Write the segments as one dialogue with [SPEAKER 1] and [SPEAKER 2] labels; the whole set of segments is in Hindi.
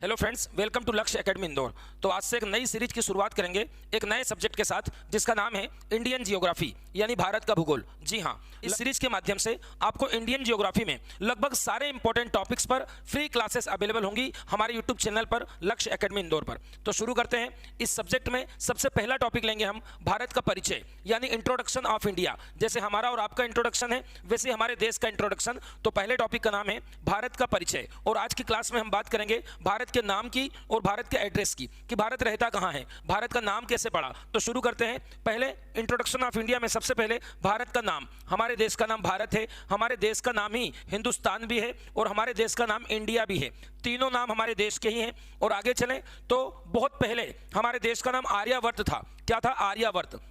[SPEAKER 1] हेलो फ्रेंड्स, वेलकम टू लक्ष्य एकेडमी इंदौर। तो आज से एक नई सीरीज की शुरुआत करेंगे एक नए सब्जेक्ट के साथ जिसका नाम है इंडियन जियोग्राफी यानी भारत का भूगोल। जी हाँ, इस सीरीज के माध्यम से आपको इंडियन जियोग्राफी में लगभग सारे इंपॉर्टेंट टॉपिक्स पर फ्री क्लासेस अवेलेबल होंगी हमारे यूट्यूब चैनल पर लक्ष्य एकेडमी इंदौर पर। तो शुरू करते हैं। इस सब्जेक्ट में सबसे पहला टॉपिक लेंगे हम भारत का परिचय यानी इंट्रोडक्शन ऑफ इंडिया। जैसे हमारा और आपका इंट्रोडक्शन है वैसे हमारे देश का इंट्रोडक्शन। तो पहले टॉपिक का नाम है भारत का परिचय और आज की क्लास में हम बात करेंगे भारत के नाम की और भारत के एड्रेस की कि भारत रहता कहाँ है, भारत का नाम कैसे पड़ा। तो शुरू करते हैं। पहले इंट्रोडक्शन ऑफ इंडिया में सबसे पहले भारत का नाम, हमारे देश का नाम भारत है, हमारे देश का नाम ही हिंदुस्तान भी है और हमारे देश का नाम इंडिया भी है। तीनों नाम हमारे देश के ही हैं। और आगे चलें तो बहुत पहले हमारे देश का नाम आर्यावर्त था। क्या था? आर्यावर्त।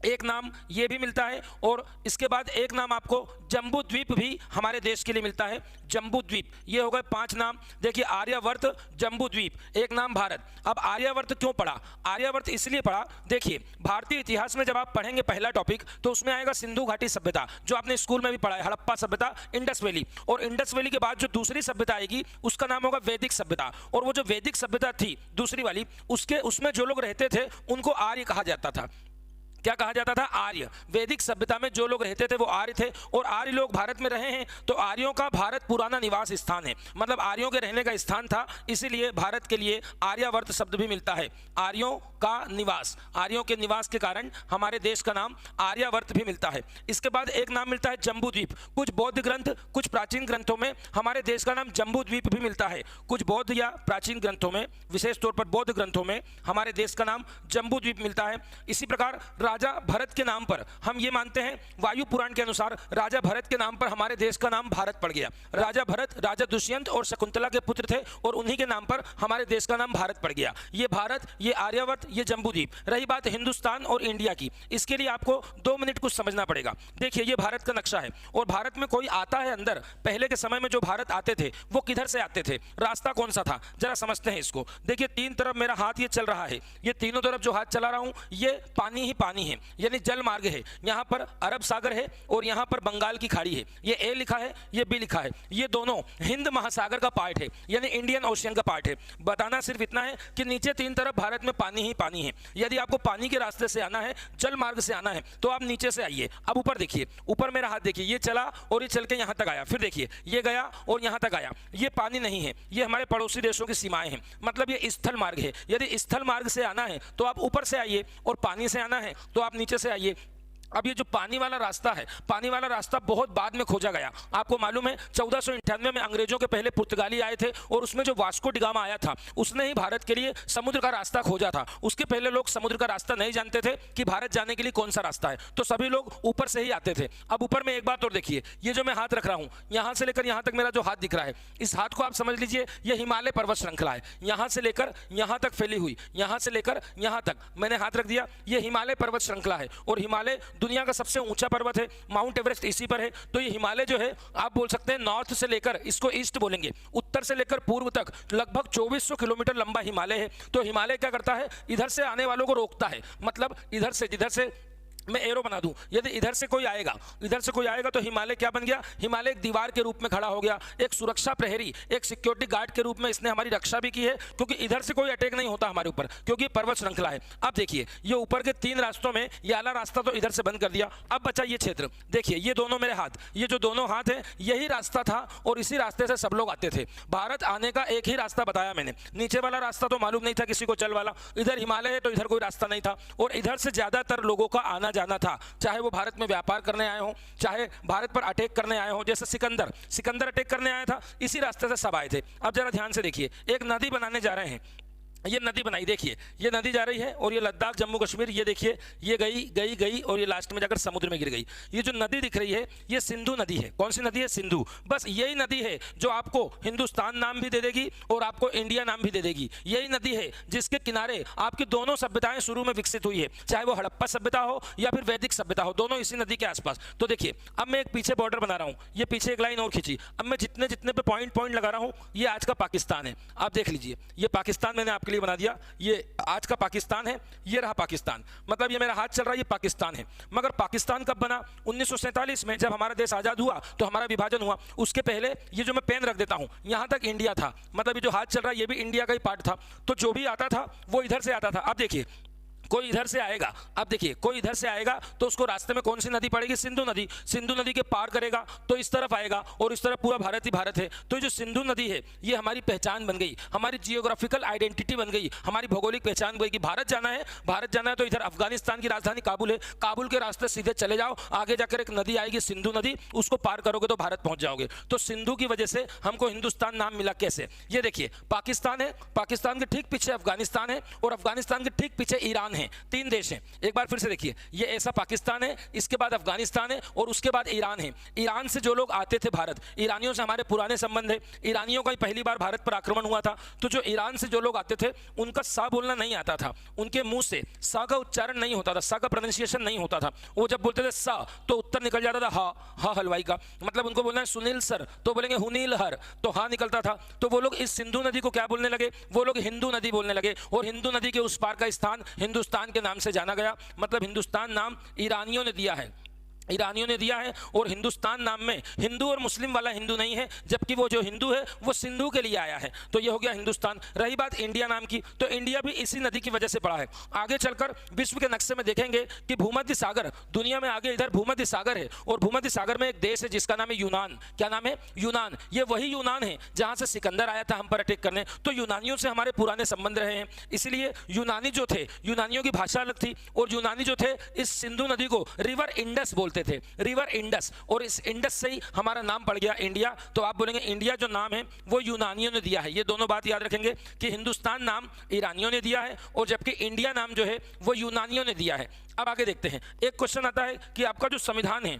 [SPEAKER 1] एक नाम ये भी मिलता है और इसके बाद एक नाम आपको जम्बू द्वीप भी हमारे देश के लिए मिलता है, जम्बू द्वीप। ये हो गए 5 नाम। देखिए, आर्यावर्त, जम्बू द्वीप, एक नाम भारत। अब आर्यावर्त क्यों पढ़ा? आर्यावर्त इसलिए पढ़ा, देखिए भारतीय इतिहास में जब आप पढ़ेंगे पहला टॉपिक तो उसमें आएगा सिंधु घाटी सभ्यता, जो आपने स्कूल में भी पढ़ा है, हड़प्पा सभ्यता, इंडस वैली। और इंडस वैली के बाद जो दूसरी सभ्यता आएगी उसका नाम होगा वैदिक सभ्यता। और वो जो वैदिक सभ्यता थी दूसरी वाली, उसमें जो लोग रहते थे उनको आर्य कहा जाता था। क्या कहा जाता था? आर्य। वैदिक सभ्यता में जो लोग रहते थे वो आर्य थे और आर्य लोग भारत में रहे हैं तो आर्यों का भारत पुराना निवास स्थान है, मतलब आर्यों के रहने का स्थान था। इसीलिए भारत के लिए आर्यावर्त शब्द भी मिलता है, आर्यों का निवास। आर्यों के निवास के कारण हमारे देश का नाम आर्यावर्त भी मिलता है। इसके बाद एक नाम मिलता है जम्बू द्वीप। कुछ बौद्ध ग्रंथ, कुछ प्राचीन ग्रंथों में हमारे देश का नाम जम्बू द्वीप भी मिलता है। कुछ बौद्ध या प्राचीन ग्रंथों में, विशेष तौर पर बौद्ध ग्रंथों में हमारे देश का नाम जम्बू द्वीप मिलता है। इसी प्रकार राजा भरत के नाम पर हम ये मानते हैं, वायु पुराण के अनुसार राजा भरत के नाम पर हमारे देश का नाम भारत पड़ गया। राजा भरत राजा दुष्यंत और शकुंतला के पुत्र थे और उन्हीं के नाम पर हमारे देश का नाम भारत पड़ गया। ये भारत, ये आर्यावर्त, ये जम्बूद्वीप। रही बात हिंदुस्तान और इंडिया की, इसके लिए आपको 2 मिनट कुछ समझना पड़ेगा। देखिए, ये भारत का नक्शा है और भारत में कोई आता है अंदर, पहले के समय में जो भारत आते थे वो किधर से आते थे, रास्ता कौन सा था, जरा समझते हैं इसको। देखिए, 3 तरफ मेरा हाथ ये चल रहा है, ये तीनों तरफ जो हाथ चला रहा हूं ये पानी ही पानी है, यानी जल मार्ग है। यहां पर अरब सागर है और यहां पर बंगाल की खाड़ी है। ये ए लिखा है, ये बी लिखा है। ये दोनों हिंद महासागर का पार्ट है, यानी इंडियन ओशियन का पार्ट है। बताना सिर्फ इतना है कि नीचे 3 तरफ भारत में पानी ही पानी है। यदि आपको पानी के रास्ते से आना है, जल मार्ग से आना है, तो आप नीचे से आइए। अब ऊपर देखिए, ऊपर मेरा हाथ देखिए, ये चला और ये चल के यहां तक आया, फिर देखिए ये गया और यहां तक आया। ये पानी नहीं है, ये हमारे पड़ोसी देशों की सीमाएं हैं, मतलब ये स्थल मार्ग है। यदि स्थल मार्ग से आना है तो आप ऊपर से आइए और पानी से आना है तो आप नीचे से आइए। अब ये जो पानी वाला रास्ता है, पानी वाला रास्ता बहुत बाद में खोजा गया। आपको मालूम है 1498 में अंग्रेजों के पहले पुर्तगाली आए थे और उसमें जो वास्को डिगामा आया था उसने ही भारत के लिए समुद्र का रास्ता खोजा था। उसके पहले लोग समुद्र का रास्ता नहीं जानते थे कि भारत जाने के लिए कौन सा रास्ता है, तो सभी लोग ऊपर से ही आते थे। अब ऊपर में एक बात और देखिए, ये जो मैं हाथ रख रहा हूँ, यहाँ से लेकर यहाँ तक मेरा जो हाथ दिख रहा है, इस हाथ को आप समझ लीजिए ये हिमालय पर्वत श्रृंखला है। यहाँ से लेकर यहाँ तक फैली हुई, यहाँ से लेकर यहाँ तक मैंने हाथ रख दिया, ये हिमालय पर्वत श्रृंखला है। और हिमालय दुनिया का सबसे ऊंचा पर्वत है, माउंट एवरेस्ट इसी पर है। तो ये हिमालय जो है, आप बोल सकते हैं नॉर्थ से लेकर, इसको ईस्ट बोलेंगे, उत्तर से लेकर पूर्व तक लगभग 2400 किलोमीटर लंबा हिमालय है। तो हिमालय क्या करता है, इधर से आने वालों को रोकता है, मतलब इधर से, जिधर से मैं एरो बना दूं, यदि इधर से कोई आएगा तो हिमालय क्या बन गया, हिमालय एक दीवार के रूप में खड़ा हो गया, एक सुरक्षा प्रहरी, एक सिक्योरिटी गार्ड के रूप में इसने हमारी रक्षा भी की है, क्योंकि इधर से कोई अटैक नहीं होता हमारे ऊपर, क्योंकि पर्वत श्रृंखला है। अब देखिए, ये ऊपर के 3 रास्तों में ये आला रास्ता तो इधर से बंद कर दिया। अब बचा ये क्षेत्र, देखिए ये दोनों मेरे हाथ, ये जो दोनों हाथ है यही रास्ता था और इसी रास्ते से सब लोग आते थे। भारत आने का एक ही रास्ता बताया मैंने, नीचे वाला रास्ता तो मालूम नहीं था किसी को, जल वाला। इधर हिमालय है तो इधर कोई रास्ता नहीं था और इधर से ज्यादातर लोगों का आना जाना था, चाहे वो भारत में व्यापार करने आए हो, चाहे भारत पर अटैक करने आए हो। जैसे सिकंदर अटैक करने आया था, इसी रास्ते से सब आए थे। अब जरा ध्यान से देखिए, एक नदी बनाने जा रहे हैं, ये नदी बनाई, देखिए ये नदी जा रही है और ये लद्दाख जम्मू कश्मीर, ये देखिए ये गई और ये लास्ट में जाकर समुद्र में गिर गई। ये जो नदी दिख रही है ये सिंधु नदी है। कौन सी नदी है? सिंधु। बस यही नदी है जो आपको हिंदुस्तान नाम भी दे देगी और आपको इंडिया नाम भी दे देगी। यही नदी है जिसके किनारे आपकी दोनों सभ्यताएं शुरू में विकसित हुई है, चाहे वो हड़प्पा सभ्यता हो या फिर वैदिक सभ्यता हो, दोनों इसी नदी के आसपास। तो देखिए, अब मैं एक पीछे बॉर्डर बना रहा हूँ, ये पीछे एक लाइन और खींची। अब मैं जितने पे पॉइंट लगा रहा हूँ, ये आज का पाकिस्तान है। आप देख लीजिए, ये पाकिस्तान मैंने आपके के लिए बना दिया। ये आज का पाकिस्तान है, ये रहा पाकिस्तान, मतलब ये मेरा हाथ चल रहा है, ये पाकिस्तान है। मगर पाकिस्तान कब बना? 1947 में, जब हमारा देश आज़ाद हुआ तो हमारा विभाजन हुआ। उसके पहले ये जो मैं पेन रख देता हूँ यहाँ तक इंडिया था, मतलब ये जो हाथ चल रहा है ये भी इंडिया का ही पार्ट था। तो जो भी आता था वो इधर से आता था। अब देखिए कोई इधर से आएगा, अब देखिए कोई इधर से आएगा तो उसको रास्ते में कौन सी नदी पड़ेगी? सिंधु नदी। सिंधु नदी के पार करेगा तो इस तरफ आएगा और इस तरफ पूरा भारत ही भारत है। तो जो सिंधु नदी है ये हमारी पहचान बन गई, हमारी जियोग्राफिकल आइडेंटिटी बन गई, हमारी भौगोलिक पहचान बन गई कि भारत जाना है, भारत जाना है तो इधर अफगानिस्तान की राजधानी काबुल है, काबुल के रास्ते सीधे चले जाओ, आगे जाकर एक नदी आएगी सिंधु नदी, उसको पार करोगे तो भारत पहुंच जाओगे। तो सिंधु की वजह से हमको हिंदुस्तान नाम मिला। कैसे? ये देखिए पाकिस्तान है, पाकिस्तान के ठीक पीछे अफगानिस्तान है और अफगानिस्तान के ठीक पीछे ईरान है। 3 देश हैं। एक बार फिर से देखिए, ये ऐसा पाकिस्तान है, इसके बाद अफगानिस्तान है और उसके बाद ईरान है। ईरान से जो लोग आते थे भारत, ईरानियों से हमारे पुराने संबंध है, ईरानियों का ही पहली बार भारत पर आक्रमण हुआ था। तो जो ईरान से जो लोग आते थे उनका सा बोलना नहीं आता था, उनके मुंह से सा का उच्चारण नहीं होता था, सा का प्रोनाउंसिएशन नहीं होता था। वो जब बोलते थे सा तो उत्तर निकल जाता था हा हलवाई का, मतलब उनको बोलना है सुनील सर तो बोलेंगे हुनील हर, तो हा निकलता था। तो वो लोग इस सिंधु नदी को क्या बोलने लगे? वो लोग हिंदू नदी बोलने लगे और हिंदू नदी के उस पार का स्थान हिंदुस्तान के नाम से जाना गया। मतलब हिंदुस्तान नाम ईरानियों ने दिया है, ईरानियों ने दिया है। और हिंदुस्तान नाम में हिंदू और मुस्लिम वाला हिंदू नहीं है, जबकि वो जो हिंदू है वो सिंधु के लिए आया है। तो ये हो गया हिंदुस्तान। रही बात इंडिया नाम की, तो इंडिया भी इसी नदी की वजह से पड़ा है। आगे चलकर विश्व के नक्शे में देखेंगे कि भूमध्य सागर, दुनिया में आगे इधर भूमध्य सागर है और भूमध्य सागर में एक देश है जिसका नाम है यूनान। क्या नाम है? यूनान। ये वही यूनान है जहां से सिकंदर आया था हम पर अटैक करने। तो यूनानियों से हमारे पुराने संबंध रहे हैं, इसलिए यूनानी जो थे, यूनानियों की भाषा अलग थी और यूनानी जो थे इस सिंधु नदी को रिवर इंडस बोलते थे, रिवर इंडस, और इस इंडस से ही हमारा नाम पड़ गया इंडिया। तो आप बोलेंगे इंडिया जो नाम है वो यूनानियों ने दिया है। ये दोनों बात याद रखेंगे कि हिंदुस्तान नाम ईरानियों ने दिया है और जबकि इंडिया नाम जो है वो यूनानियों ने दिया है। अब आगे देखते हैं, एक क्वेश्चन आता है कि आपका जो संविधान है,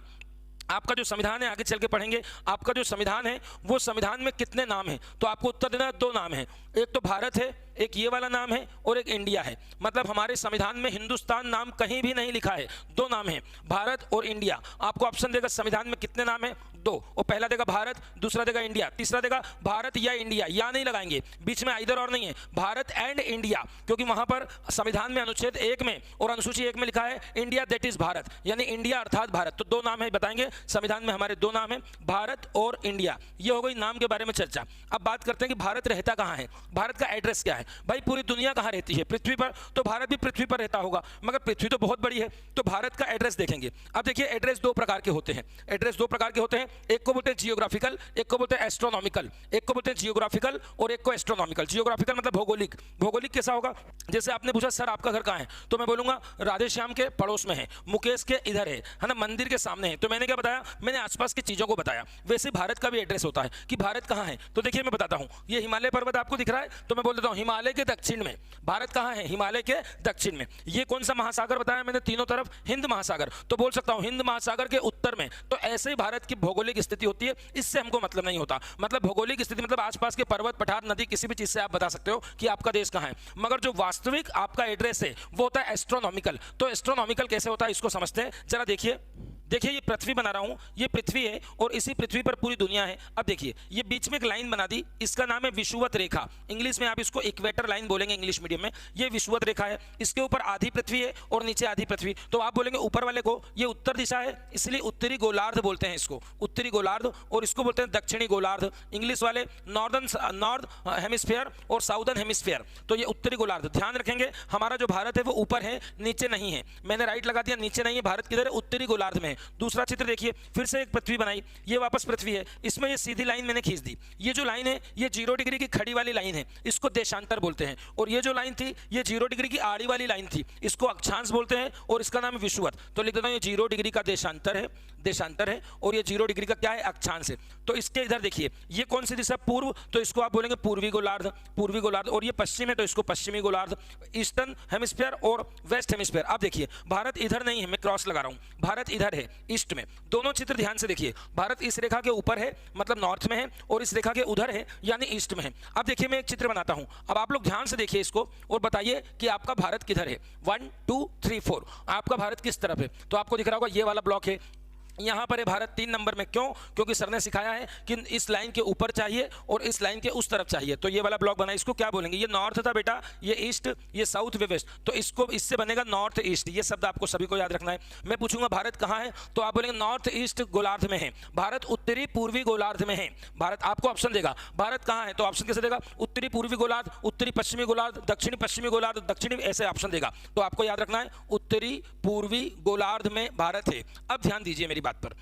[SPEAKER 1] आपका जो संविधान है, आगे चल के पढ़ेंगे, आपका जो संविधान है वो संविधान में कितने नाम हैं? तो आपको उत्तर देना है 2 नाम हैं, एक तो भारत है, एक ये वाला नाम है और एक इंडिया है। मतलब हमारे संविधान में हिंदुस्तान नाम कहीं भी नहीं लिखा है, 2 नाम हैं, भारत और इंडिया। आपको ऑप्शन देगा संविधान में कितने नाम है? 2, और पहला देगा भारत, दूसरा देगा इंडिया, तीसरा देगा भारत या इंडिया, या नहीं लगाएंगे, बीच में आइदर और नहीं है, भारत एंड इंडिया, क्योंकि वहां पर संविधान में अनुच्छेद 1 में और अनुसूची 1 में लिखा है इंडिया दैट इज भारत, यानी इंडिया अर्थात भारत। तो 2 नाम है, बताएंगे संविधान में हमारे 2 नाम है, भारत और इंडिया। ये हो गई नाम के बारे में चर्चा। अब बात करते हैं कि भारत रहता कहाँ है, भारत का एड्रेस क्या है। भाई पूरी दुनिया कहाँ रहती है? पृथ्वी पर, तो भारत भी पृथ्वी पर रहता होगा, मगर पृथ्वी तो बहुत बड़ी है, तो भारत का एड्रेस देखेंगे। अब देखिए एड्रेस 2 प्रकार के होते हैं, एड्रेस 2 प्रकार के होते हैं, एक को बोलते हैं जियोग्राफिकल, एक को बोलते हैं एस्ट्रोनॉमिकल। एक को बोलते हैं जियोग्राफिकल और एक को एस्ट्रोनॉमिकल। जियोग्राफिकल मतलब भौगोलिक। भौगोलिक कैसा होगा? जैसे आपने पूछा सर आपका घर कहाँ है, तो मैं बोलूंगा राधेश्याम के पड़ोस में है, मुकेश के इधर है ना, मंदिर के सामने है। तो मैंने क्या बताया? मैंने आसपास की चीजों को बताया। वैसे भारत का भी एड्रेस होता है कि भारत कहाँ है। तो देखिए मैं बताता हूँ, ये हिमालय पर्वत आपको दिख रहा है, तो मैं बोल देता हूँ हिमालय के दक्षिण में। भारत कहाँ है? हिमालय के दक्षिण में। ये कौन सा महासागर बताया मैंने? तीनों तरफ हिंद महासागर, तो बोल सकता हूँ हिंद महासागर के उत्तर में। तो ऐसे ही भारत की भौगोलिक स्थिति होती है, इससे हमको मतलब नहीं होता। मतलब भौगोलिक स्थिति मतलब आसपास के पर्वत, पठार, नदी, किसी भी चीज से आप बता सकते हो कि आपका देश कहाँ है। मगर जो वास्तविक आपका एड्रेस है वो होता है एस्ट्रोनॉमिकल। तो एस्ट्रोनॉमिकल कैसे होता है इसको समझते हैं जरा। देखिए देखिए ये पृथ्वी बना रहा हूं, ये पृथ्वी है और इसी पृथ्वी पर पूरी दुनिया है। अब देखिए ये बीच में एक लाइन बना दी, इसका नाम है विषुवत रेखा। इंग्लिश में आप इसको इक्वेटर लाइन बोलेंगे इंग्लिश मीडियम में। ये विषुवत रेखा है, इसके ऊपर आधी पृथ्वी है और नीचे आधी पृथ्वी। तो आप बोलेंगे ऊपर वाले को ये उत्तर दिशा है, इसलिए उत्तरी गोलार्ध बोलते हैं इसको, उत्तरी गोलार्ध, और इसको बोलते हैं दक्षिणी गोलार्ध। इंग्लिश वाले नॉर्थ हेमिस्फीयर और साउदर्न हेमिस्फीयर। तो ये उत्तरी गोलार्ध। ध्यान रखेंगे हमारा जो भारत है वो ऊपर है, नीचे नहीं है। मैंने राइट लगा दिया, नीचे नहीं है, भारत किधर है? उत्तरी गोलार्ध में है। दूसरा चित्र देखिए, फिर से एक पृथ्वी बनाई, ये वापस पृथ्वी है, इसमें ये सीधी लाइन मैंने खींच दी। ये जो लाइन है ये 0 डिग्री की खड़ी वाली लाइन है, इसको देशांतर बोलते हैं। और ये जो लाइन थी ये 0 डिग्री की आड़ी वाली लाइन थी, इसको अक्षांश बोलते हैं और इसका नाम है विषुवत। तो लिख देता हूं ये 0 डिग्री का देशांतर है, देशांतर है, और ये 0 डिग्री का क्या है? अक्षांश है। तो इसके इधर देखिए ये कौन सी दिशा? पूर्व, तो इसको आप बोलेंगे पूर्वी गोलार्ध, पूर्वी गोलार्ध। और ये पश्चिम है तो इसको पश्चिमी गोलार्ध, ईस्टर्न हेमिस्फीयर और वेस्ट हेमिस्फीयर। अब देखिए भारत इधर नहीं है, मैं क्रॉस लगा रहा हूं, भारत इधर है ईस्ट में। दोनों चित्र ध्यान से देखिए, भारत इस रेखा के ऊपर है मतलब नॉर्थ में है, और इस रेखा के उधर है यानी ईस्ट में है। अब देखिए मैं एक चित्र बनाता हूं, अब आप लोग ध्यान से देखिए इसको और बताइए कि आपका भारत किधर है। 1 2 3 4 आपका भारत किस तरफ है? तो आपको दिख रहा होगा ये वाला ब्लॉक है, यहाँ पर है भारत 3 नंबर में। क्यों? क्योंकि सर ने सिखाया है कि इस लाइन के ऊपर चाहिए और इस लाइन के उस तरफ चाहिए। तो ये वाला ब्लॉक बना, इसको क्या बोलेंगे? ये नॉर्थ था बेटा, ये ईस्ट, ये साउथ, वे वेस्ट, तो इसको इससे बनेगा नॉर्थ ईस्ट। ये शब्द आपको सभी को याद रखना है। मैं पूछूंगा भारत कहाँ है, तो आप बोलेंगे नॉर्थ ईस्ट गोलार्ध में है, भारत उत्तरी पूर्वी गोलार्ध में है। भारत आपको ऑप्शन देगा, भारत कहाँ है, तो ऑप्शन कैसे देगा? उत्तरी पूर्वी गोलार्ध, उत्तरी पश्चिमी गोलार्ध, दक्षिणी पश्चिमी गोलार्ध, दक्षिणी, ऐसे ऑप्शन देगा। तो आपको याद रखना है उत्तरी पूर्वी गोलार्ध में भारत है। अब ध्यान दीजिए मेरी बात पर।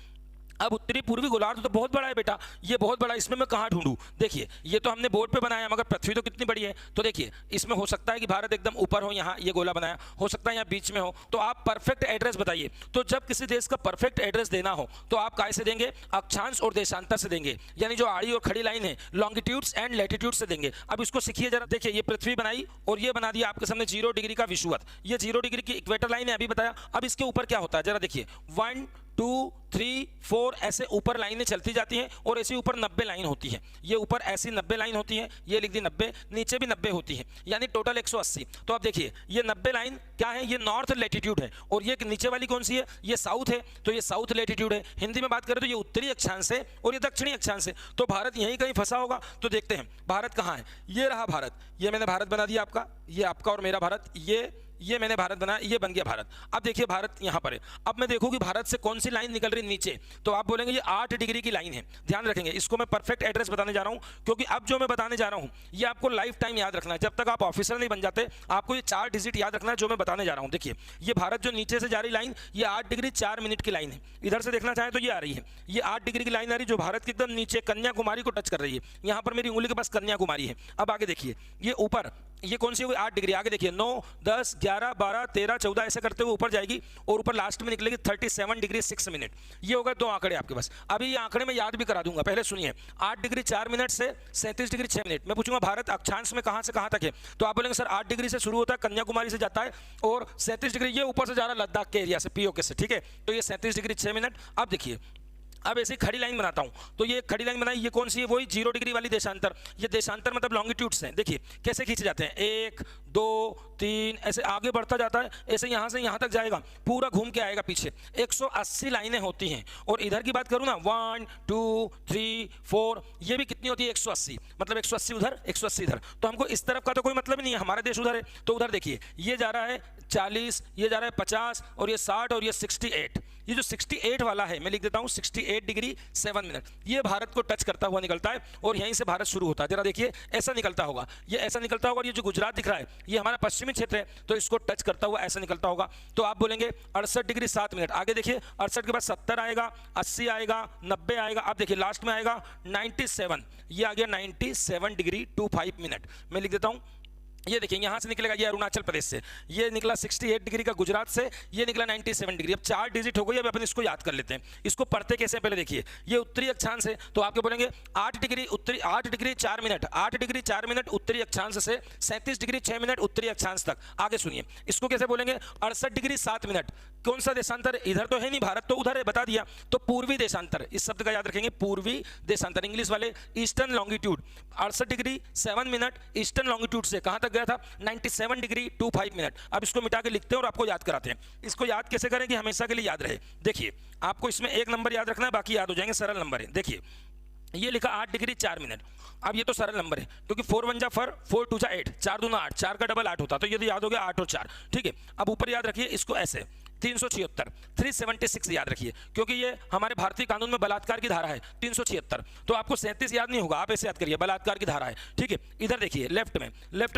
[SPEAKER 1] अब उत्तरी पूर्वी गोलार्ध तो बहुत बड़ा है बेटा, ये बहुत बड़ा, इसमें मैं कहाँ ढूंढूं? देखिए ये तो हमने बोर्ड पे बनाया, मगर पृथ्वी तो कितनी बड़ी है। तो देखिए इसमें हो सकता है कि भारत एकदम ऊपर हो, यहाँ ये गोला बनाया, हो सकता है यहाँ बीच में हो। तो आप परफेक्ट एड्रेस बताइए। तो जब किसी देश का परफेक्ट एड्रेस देना हो तो आप काय से देंगे? अक्षांश और देशांतर से देंगे, यानी जो आड़ी और खड़ी लाइन है लॉन्गिट्यूड्स एंड लैटिट्यूड से देंगे। अब इसको सीखिए जरा। देखिए ये पृथ्वी बनाई और ये बना दिया आपके सामने 0 डिग्री का विषुवत, ये 0 डिग्री की इक्वेटर लाइन है, अभी बताया। अब इसके ऊपर क्या होता है जरा देखिए, 1 2 3 4 ऐसे ऊपर लाइनें चलती जाती हैं और ऐसे ऊपर 90 लाइन होती है। ये ऊपर ऐसी 90 लाइन होती है, ये लिख दी 90, नीचे भी 90 होती है, यानी टोटल 180। तो आप देखिए ये 90 लाइन क्या है? ये नॉर्थ लैटिट्यूड है, और ये नीचे वाली कौन सी है? ये साउथ है, तो ये साउथ लैटिट्यूड है। हिंदी में बात करें तो ये उत्तरी अक्षांश है और ये दक्षिणी अक्षांश है। तो भारत यहीं कहीं फंसा होगा। तो देखते हैं भारत कहाँ है। ये रहा भारत, ये मैंने भारत बना दिया आपका, ये आपका और मेरा भारत, ये मैंने भारत बनाया, ये बन गया भारत। अब देखिए भारत यहाँ पर है। अब मैं देखूँ कि भारत से कौन सी लाइन निकल रही नीचे, तो आप बोलेंगे ये 8 डिग्री की लाइन है। ध्यान रखेंगे, इसको मैं परफेक्ट एड्रेस बताने जा रहा हूँ, क्योंकि अब जो मैं बताने जा रहा हूँ ये आपको लाइफ टाइम याद रखना है। जब तक आप ऑफिसर नहीं बन जाते आपको ये 4 डिजिट याद रखना है जो मैं बताने जा रहा हूँ। देखिए ये भारत जो नीचे से जा रही लाइन, ये 8 डिग्री 4 मिनट की लाइन है। इधर से देखना चाहें तो ये आ रही है, ये 8 डिग्री की लाइन आ रही है जो भारत के एकदम नीचे कन्याकुमारी को टच कर रही है। यहाँ पर मेरी उंगली के पास कन्याकुमारी है। अब आगे देखिए ये ऊपर, ये कौन सी होगी? 8 डिग्री। आगे देखिए 9 10 11 12 13 14 ऐसे करते हुए ऊपर जाएगी और ऊपर लास्ट में निकलेगी 37 डिग्री 6 मिनट। ये होगा 2 आंकड़े आपके पास। अभी ये आंकड़े मैं याद भी करा दूंगा, पहले सुनिए। 8 डिग्री 4 मिनट से 37 डिग्री 6 मिनट। मैं पूछूंगा भारत अक्षांश में कहां से कहां तक है, तो आप बोलेंगे सर 8 डिग्री से शुरू होता है, कन्याकुमारी से जाता है, और 37 डिग्री ये ऊपर से जा रहा है लद्दाख के एरिया से, पीओके से, ठीक है। तो ये 37 डिग्री 6 मिनट। अब देखिए अब ऐसे खड़ी लाइन बनाता हूं, तो ये खड़ी लाइन बनाई, ये कौन सी है? वही 0 डिग्री वाली देशांतर। ये देशांतर मतलब लॉन्गिट्यूड्स हैं। देखिए कैसे खींचे जाते हैं, 1 2 3 ऐसे आगे बढ़ता जाता है, ऐसे यहां से यहां तक जाएगा, पूरा घूम के आएगा पीछे। 180 लाइनें होती हैं। और इधर की बात करूं ना, 1 2 3 4, ये भी कितनी होती है? 180, मतलब 180 उधर 180 इधर। तो हमको इस तरफ का तो कोई मतलब ही नहीं है, हमारा देश उधर है। तो उधर देखिए ये जा रहा है 40, ये जा रहा है 50, और ये 60, और ये 68। ये जो 68 वाला है मैं लिख देता हूं 68 डिग्री 7 मिनट। ये भारत को टच करता हुआ निकलता है और यहीं से भारत शुरू होता है। जरा देखिए ऐसा निकलता होगा, ये ऐसा निकलता होगा, और ये जो गुजरात दिख रहा है ये हमारा पश्चिमी क्षेत्र है, तो इसको टच करता हुआ ऐसा निकलता होगा। तो आप बोलेंगे 68 डिग्री 7 मिनट। आगे देखिए 68 के बाद 70 आएगा, 80 आएगा, 90 आएगा। अब देखिए लास्ट में आएगा 97, ये आ गया 97 डिग्री 25 मिनट। मैं लिख देता हूं, ये देखिए यहाँ से निकलेगा, ये अरुणाचल प्रदेश से, ये निकला 68 डिग्री का गुजरात से, ये निकला 97 डिग्री। अब 4 डिजिट हो गई। अब अपन इसको याद कर लेते हैं। इसको पढ़ते कैसे पहले देखिए, ये उत्तरी अक्षांश है, तो आपके बोलेंगे 8 डिग्री उत्तरी, 8 डिग्री 4 मिनट, 8 डिग्री 4 मिनट उत्तरी अक्षांश से 37 डिग्री 6 मिनट उत्तरी अक्षांश तक। आगे सुनिए इसको कैसे बोलेंगे, 68 डिग्री 7 मिनट। कौन सा देशांतर? इधर तो है नहीं, भारत तो उधर है, बता दिया। तो पूर्वी देशांतर, इस शब्द का याद रखेंगे, पूर्वी देशांतर। इंग्लिश वाले eastern longitude. 68 degree 7 minute eastern longitude से कहां तक गया था? 97 डिग्री 25 मिनट। अब इसको मिटा के लिखते हैं और आपको याद कराते हैं। इसको याद कैसे करें कि हमेशा के लिए याद रहे? देखिए आपको इसमें एक नंबर याद रखना है, बाकी याद हो जाएंगे, सरल नंबर है। देखिए ये लिखा 8 डिग्री 4 मिनट। अब ये तो सरल नंबर है, क्योंकि 4 1 जा 4, 4 2 जा 8, 4 2 8, 4 का डबल 8 होता, तो ये तो याद हो गया 8 और 4, ठीक है। अब ऊपर याद रखिए इसको ऐसे 376, 376 याद रखिए, क्योंकि ये हमारे भारतीय कानून में बलात्कार की धारा है 376। तो आपको 37 याद नहीं होगा, आप ऐसे याद करिए, बलात्कार की धारा है, ठीक है। इधर देखिए लेफ्ट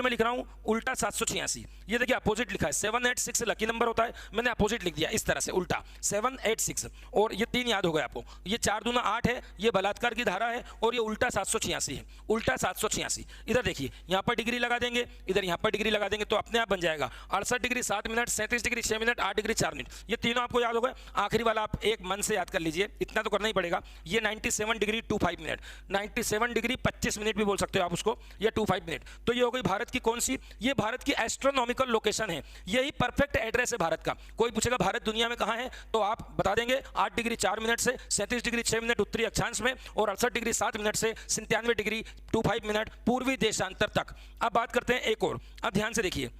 [SPEAKER 1] में लिख रहा हूं उल्टा 786। ये देखिए अपोजिट लिखा है, 786 लकी नंबर होता है, मैंने अपोजिट लिख दिया इस तरह से उल्टा 786। और ये 3 याद हो गए आपको, ये 4 दूना 8 है, ये बलात्कार की धारा है, और ये उल्टा 786 है, उल्टा 786। इधर देखिए यहाँ पर डिग्री लगा देंगे, इधर यहाँ पर डिग्री लगा देंगे, तो अपने आप बन जाएगा 68 degree 7 minute, 37 degree 6 minute, 8 degree 4 minute. ये तीनों आपको याद हो गए। आखिरी वाला आप एक मन से याद कर लीजिए, इतना तो करना ही पड़ेगा। ये 97 डिग्री 25 मिनट, 97 डिग्री 25 मिनट भी बोल सकते हो आप उसको, या 25 मिनट। तो ये हो गई भारत की कौन सी? ये भारत की एस्ट्रोनॉमिकल लोकेशन है, यही परफेक्ट एड्रेस है भारत का। कोई पूछेगा भारत दुनिया में कहाँ है, तो आप बता देंगे 8 डिग्री 4 मिनट से 37 डिग्री 6 मिनट उत्तरी अक्षांश में, और 68 डिग्री 7 मिनट से 97 डिग्री 25 मिनट पूर्वी देशांतर तक। अब बात करते हैं एक और। अब ध्यान से देखिए,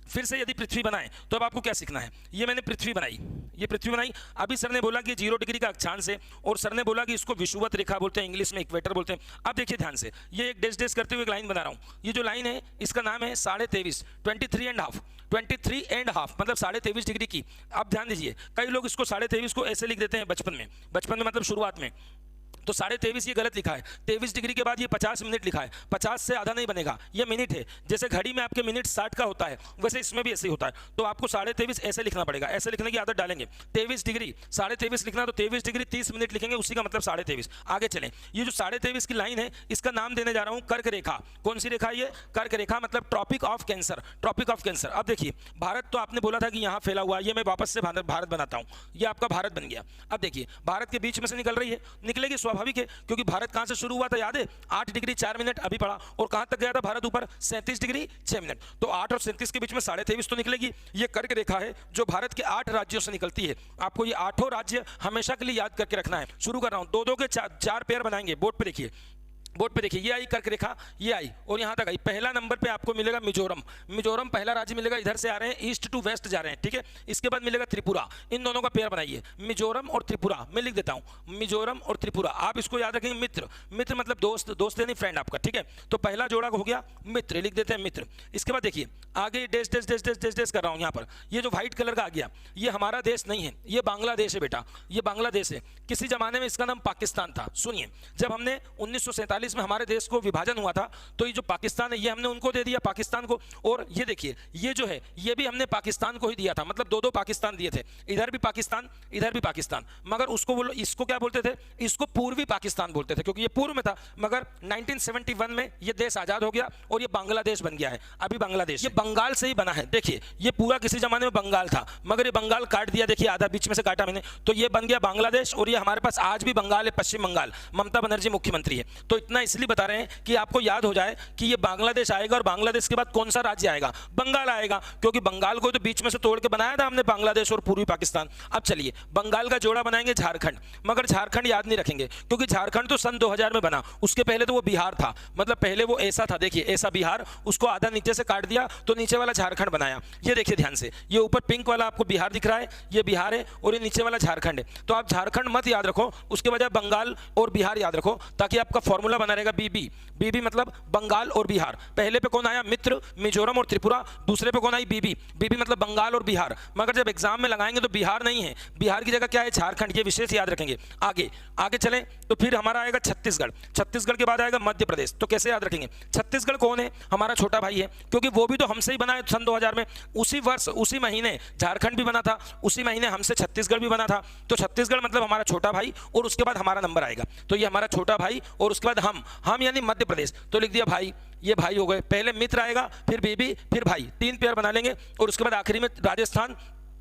[SPEAKER 1] फिर से यदि पृथ्वी बनाएं तो अब आपको क्या सीखना है। ये मैंने पृथ्वी बनाई, ये पृथ्वी बनाई। अभी सर ने बोला कि 0 डिग्री का अक्षांश है और सर ने बोला कि इसको विषुवत रेखा बोलते हैं, इंग्लिश में इक्वेटर बोलते हैं। अब देखिए ध्यान से, ये एक डैश डैश करते हुए एक लाइन बना रहा हूँ। ये जो लाइन है इसका नाम है 23.5, 23.5 मतलब 23.5 डिग्री की। अब ध्यान दीजिए, कई लोग इसको 23.5 को ऐसे लिख देते हैं बचपन में मतलब शुरुआत में, तो 23.5 ये गलत लिखा है। 23 डिग्री के बाद ये 50 मिनट लिखा है, 50 से आधा नहीं बनेगा, ये मिनट है। जैसे घड़ी में आपके मिनट 60 का होता है वैसे इसमें भी ऐसे ही होता है। तो आपको 23.5 ऐसे लिखना पड़ेगा, ऐसे लिखने की आदत डालेंगे। 23 डिग्री 23.5 लिखना, तो 23 डिग्री 30 मिनट लिखेंगे, उसी का मतलब 23.5। आगे चलें, ये जो 23.5 की लाइन है इसका नाम देने जा रहा हूँ कर्क रेखा। कौन सी रेखा? ये कर्क रेखा, मतलब tropic of cancer, tropic of cancer. अब देखिए, भारत तो आपने बोला था कि यहाँ फैला हुआ है, ये मैं वापस से भारत बनाता हूँ, ये आपका भारत बन गया। अब देखिए, भारत के बीच में से निकल रही है, निकलेगी, स्वाभाविक है, क्योंकि भारत कहां से शुरू हुआ था याद है? 8 डिग्री 4 मिनट अभी पढ़ा। और कहां तक गया था भारत? ऊपर 37 डिग्री 6 मिनट। तो 8 और 37 के बीच में 23.5 तो निकलेगी। ये कर्क रेखा है जो भारत के 8 राज्यों से निकलती है। आपको ये 8 राज्य हमेशा के लिए याद करके रखना है। शुरू कर रहा हूं, 2-2 के 4 पेयर बनाएंगे। बोर्ड पे देखिए, बोर्ड पे देखिए, ये आई कर्क रेखा, ये आई और यहाँ तक आई। पहला नंबर पे आपको मिलेगा मिजोरम, मिजोरम पहला राज्य मिलेगा, इधर से आ रहे हैं, ईस्ट टू वेस्ट जा रहे हैं, ठीक है। इसके बाद मिलेगा त्रिपुरा, इन दोनों का पेयर बनाइए, मिजोरम और त्रिपुरा। मैं लिख देता हूँ मिजोरम और त्रिपुरा। आप इसको याद रखेंगे मित्र, मित्र मतलब दोस्त, दोस्त यानी फ्रेंड आपका, ठीक है। तो पहला जोड़ा हो गया मित्र, लिख देते हैं मित्र। इसके बाद देखिए आगे dash dash dash dash dash dash कर रहा हूँ यहाँ पर। ये जो व्हाइट कलर का आ गया, ये हमारा देश नहीं है, ये बांग्लादेश है बेटा, ये बांग्लादेश है। किसी जमाने में इसका नाम पाकिस्तान था। सुनिए, जब हमने 1947 में हमारे देश को विभाजन हुआ था, तो ये जो पाकिस्तान है ये हमने उनको दे दिया, पाकिस्तान को। और ये देखिए, ये जो है ये भी हमने पाकिस्तान को ही दिया था, मतलब 2-2 पाकिस्तान दिए थे, इधर भी पाकिस्तान, इधर भी पाकिस्तान। मगर उसको बोलो, इसको क्या बोलते थे? इसको पूर्वी पाकिस्तान बोलते थे, क्योंकि ये पूर्व में था। मगर 1971 में ये देश आजाद हो गया और ये बांग्लादेश बन गया है। अभी बांग्लादेश ये बंगाल से ही बना है। देखिए, ये पूरा किसी जमाने में बंगाल था, मगर ये बंगाल काट दिया, देखिए आधा बीच में से काटा मैंने, तो ये बन गया बांग्लादेश। और ये हमारे पास आज भी बंगाल है, पश्चिम बंगाल, ममता बनर्जी मुख्यमंत्री है। तो इतना इसलिए बता रहे हैं कि आपको याद हो जाए कि ये बांग्लादेश आएगा और बांग्लादेश के बाद कौन सा राज्य आएगा? बंगाल आएगा, क्योंकि बंगाल को तो बीच में से तोड़ के बनाया था हमने, बांग्लादेश और पूर्वी पाकिस्तान। अब चलिए, बंगाल का जोड़ा बनाएंगे झारखंड, मगर झारखंड याद नहीं रखेंगे, क्योंकि झारखंड तो सन 2000 में बना, उसके पहले तो वो बिहार था, मतलब पहले वो ऐसा था। देखिए, ऐसा बिहार, उसको आधा नीचे से काट दिया तो नीचे वाला झारखंड बनाया। ये देखिए ध्यान से, ये ऊपर पिंक वाला आपको बिहार दिख रहा है, ये बिहार है, और ये नीचे वाला झारखंड है। तो आप झारखंड मत याद रखो, उसके बजाय बंगाल और बिहार याद रखो, ताकि आपका फॉर्मूला बना रहेगा बीबी। बीबी मतलब बंगाल और बिहार। पहले पे कौन आया? मित्र, मिजोरम और त्रिपुरा। दूसरे पे कौन आई? बीबी। बीबी मतलब बंगाल और बिहार। मगर जब एग्जाम में लगाएंगे तो बिहार नहीं है, बिहार की जगह क्या है? झारखंड। ये विशेष याद रखेंगे। आगे आगे चलें तो फिर हमारा आएगा छत्तीसगढ़, छत्तीसगढ़ के बाद आएगा मध्य प्रदेश। तो कैसे याद रखेंगे? छत्तीसगढ़ कौन है? हमारा छोटा भाई है, क्योंकि वो भी तो हमसे ही बना है सन 2000 में। उसी वर्ष, उसी महीने झारखंड भी बना था, उसी महीने हमसे छत्तीसगढ़ भी बना था। तो छत्तीसगढ़ मतलब हमारा छोटा भाई, और उसके बाद हमारा नंबर आएगा। तो ये हमारा छोटा भाई और उसके बाद हम यानी मध्य प्रदेश। तो लिख दिया भाई, ये भाई हो गए। पहले मित्र आएगा, फिर बीबी, फिर भाई, 3 पेयर बना लेंगे। और उसके बाद आखिरी में राजस्थान,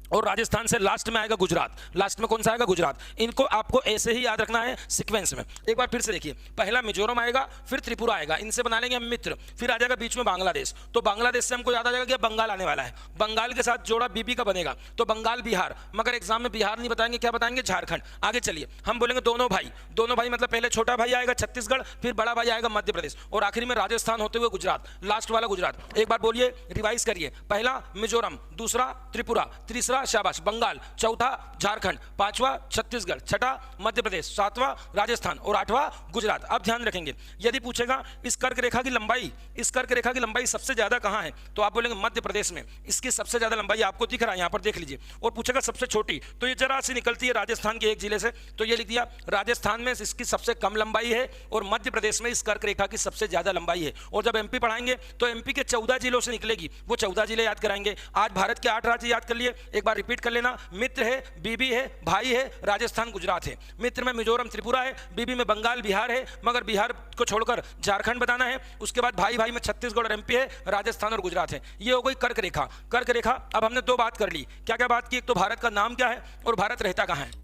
[SPEAKER 1] और राजस्थान से लास्ट में आएगा गुजरात। लास्ट में कौन सा आएगा? गुजरात। इनको आपको ऐसे ही याद रखना है सीक्वेंस में। एक बार फिर से देखिए, पहला मिजोरम आएगा, फिर त्रिपुरा आएगा, इनसे बना लेंगे हम मित्र। फिर आ जाएगा बीच में बांग्लादेश। तो बांग्लादेश से हमको याद आ जाएगा कि बंगाल आने वाला है, बंगाल के साथ जोड़ा बीबी का बनेगा, तो बंगाल बिहार। मगर एग्जाम में बिहार नहीं बताएंगे, क्या बताएंगे? झारखंड। आगे चलिए, हम बोलेंगे दोनों भाई। दोनों भाई मतलब पहले छोटा भाई आएगा छत्तीसगढ़, फिर बड़ा भाई आएगा मध्य प्रदेश, और आखिरी में राजस्थान होते हुए गुजरात, लास्ट वाला गुजरात। एक बार बोलिए, रिवाइज करिए। पहला मिजोरम, दूसरा त्रिपुरा, तीसरा शाबाश बंगाल, चौथा झारखंड, पांचवा छत्तीसगढ़, छठा मध्य प्रदेश, सातवां राजस्थान और आठवां गुजरात। अब ध्यान रखेंगे, यदि पूछेगा इस कर्क रेखा की लंबाई, इस कर्क रेखा की लंबाई सबसे ज्यादा कहां है, तो आप बोलेंगे मध्य प्रदेश में। इसकी सबसे ज्यादा लंबाई आपको दिख रहा है, यहां पर देख लीजिए। और पूछेगा सबसे छोटी, तो ये जरा सी निकलती है राजस्थान के एक जिले से, तो ये लिख दिया राजस्थान में इसकी सबसे कम लंबाई है, और मध्य प्रदेश में इस कर्क रेखा की सबसे ज्यादा लंबाई है। और जब एमपी पढ़ाएंगे तो एमपी के 14 जिलों से निकलेगी, वो 14 जिले याद कराएंगे। आज भारत के 8 राज्य याद कर लिए, एक बार रिपीट कर लेना। मित्र है, बीबी है, भाई है, राजस्थान गुजरात है। मित्र में मिजोरम त्रिपुरा है, बीबी में बंगाल बिहार है, मगर बिहार को छोड़कर झारखंड बताना है। उसके बाद भाई भाई में छत्तीसगढ़ और एमपी है, राजस्थान और गुजरात है। ये हो गई कर्क रेखा। कर्क रेखा। अब हमने 2 बात कर ली। क्या क्या बात की? एक तो भारत का नाम क्या है और भारत रहता कहाँ है।